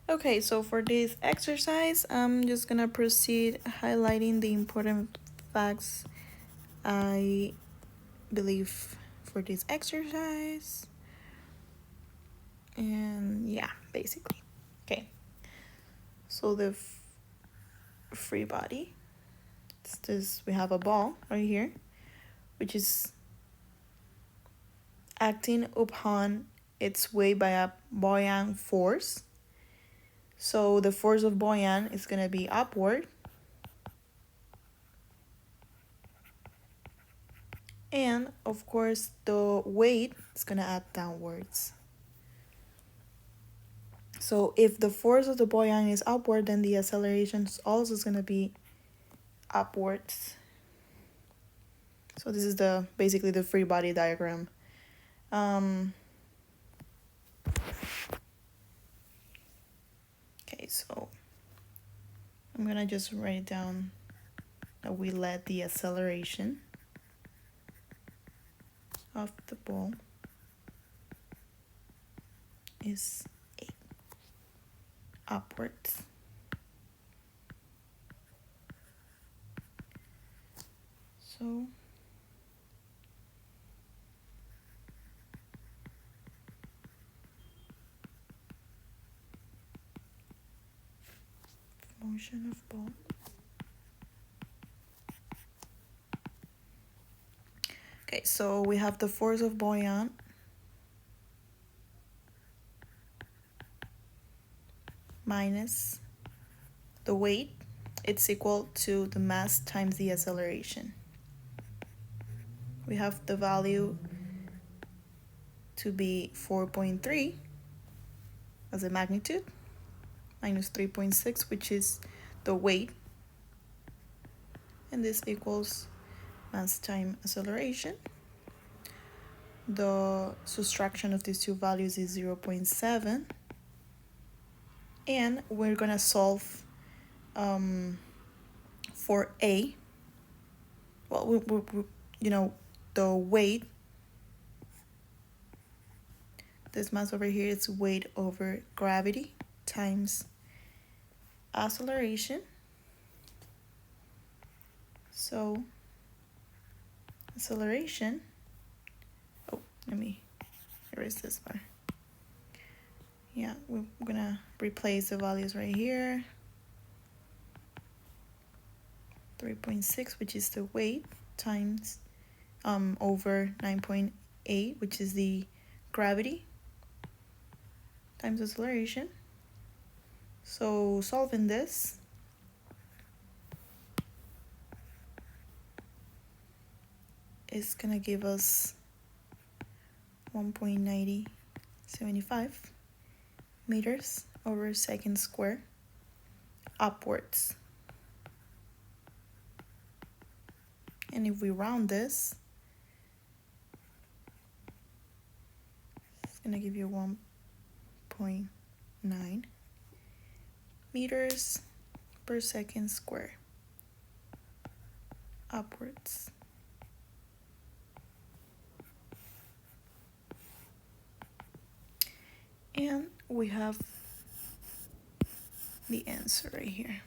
Okay, so for this exercise, I'm just gonna proceed highlighting the important facts I believe for this exercise. And yeah, basically. Okay, so the free body, it's this, we have a ball right here, which is acting upon its way by a buoyant force. So the force of buoyant is gonna be upward. And of course, the weight is gonna act downwards. So if the force of the buoyant is upward, then the acceleration is also gonna be upwards. So this is basically the free body diagram. Okay, so I'm gonna just write down that we let the acceleration of the ball is 8 upwards. So motion of ball. Okay, so we have the force of buoyant minus the weight. It's equal to the mass times the acceleration. We have the value to be 4.3 as a magnitude, minus 3.6, which is the weight. And this equals mass times acceleration. The subtraction of these two values is 0.7. And we're gonna solve for A. Well, the weight, this mass over here is weight over gravity times acceleration. So acceleration, let me erase this part. Yeah, we're gonna replace the values right here. 3.6, which is the weight, times over 9.8, which is the gravity, times acceleration. So solving this, is gonna give us 1.9075 meters over second square upwards. And if we round this, it's gonna give you 1.9 meters per second square upwards. And we have the answer right here.